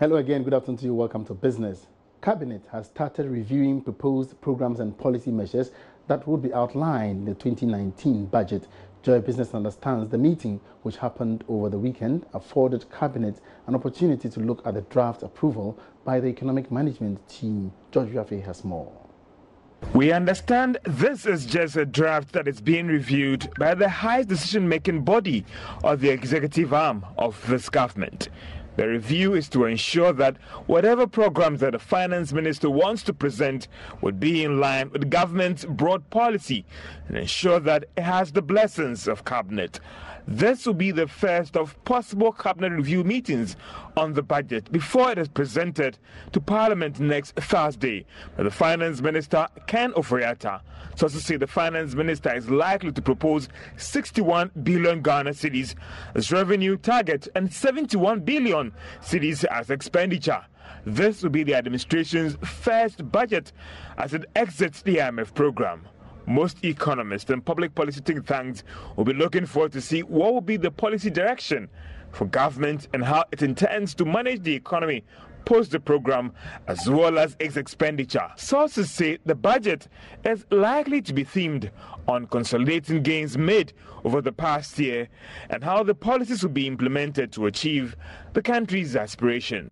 Hello again, good afternoon to you. Welcome to Business. Cabinet has started reviewing proposed programs and policy measures that would be outlined in the 2019 budget. Joy Business understands the meeting, which happened over the weekend, afforded Cabinet an opportunity to look at the draft approval by the economic management team. George Yafe has more. We understand this is just a draft that is being reviewed by the highest decision-making body of the executive arm of this government. The review is to ensure that whatever programs that the finance minister wants to present would be in line with the government's broad policy and ensure that it has the blessings of cabinet. This will be the first of possible cabinet review meetings on the budget before it is presented to Parliament next Thursday by the Finance Minister Ken Ofori-Atta. Sources say the Finance Minister is likely to propose 61 billion Ghana cedis as revenue target and 71 billion cedis as expenditure. This will be the administration's first budget as it exits the IMF program. Most economists and public policy think tanks will be looking forward to see what will be the policy direction for government and how it intends to manage the economy post the program as well as its expenditure. Sources say the budget is likely to be themed on consolidating gains made over the past year and how the policies will be implemented to achieve the country's aspiration.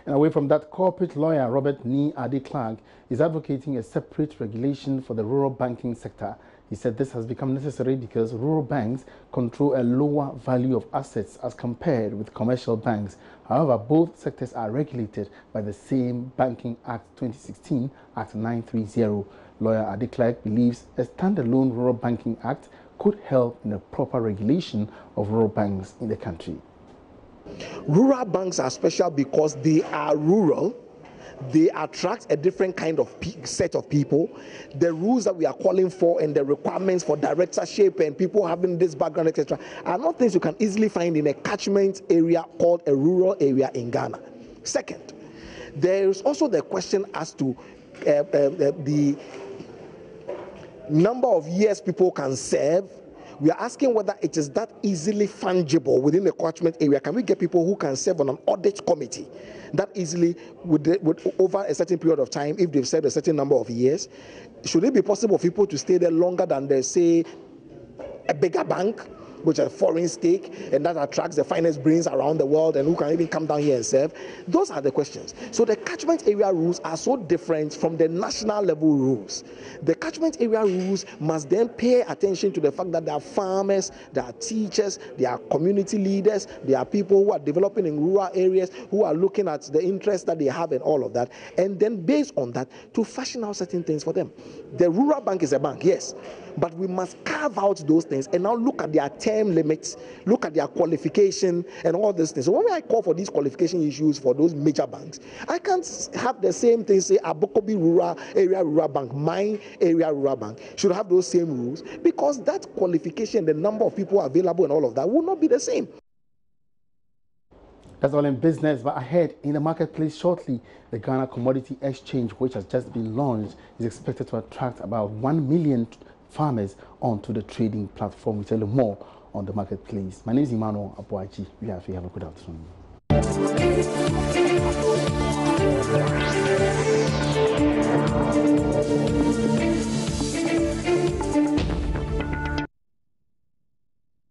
And away from that, corporate lawyer Robert Nee Ade-Clark is advocating a separate regulation for the rural banking sector. He said this has become necessary because rural banks control a lower value of assets as compared with commercial banks. However, both sectors are regulated by the same Banking Act 2016, Act 930. Lawyer Ade-Clark believes a standalone Rural Banking Act could help in a proper regulation of rural banks in the country. Rural banks are special because they are rural. They attract a different kind of set of people. The rules that we are calling for and the requirements for directorship and people having this background, etc., are not things you can easily find in a catchment area called a rural area in Ghana. Second, there is also the question as to the number of years people can serve. We are asking whether it is that easily fungible within the catchment area. Can we get people who can serve on an audit committee that easily with over a certain period of time if they've served a certain number of years? Should it be possible for people to stay there longer than they say a bigger bank, which is a foreign stake, and that attracts the finest brains around the world and who can even come down here and serve? Those are the questions. So the catchment area rules are so different from the national level rules. The catchment area rules must then pay attention to the fact that there are farmers, there are teachers, there are community leaders, there are people who are developing in rural areas, who are looking at the interests that they have and all of that, and then based on that to fashion out certain things for them. The rural bank is a bank, yes, but we must carve out those things and now look at their term limits, look at their qualification and all these things. So when I call for these qualification issues for those major banks, I can't have the same thing say Abokobi Rural Bank, my area rural bank should have those same rules, because that qualification, the number of people available and all of that will not be the same. That's all in business, but ahead in the marketplace shortly, the Ghana Commodity Exchange, which has just been launched, is expected to attract about 1 million farmers onto the trading platform. We tell you more on the marketplace. My name is Emmanuel Abuaji. Have a good afternoon.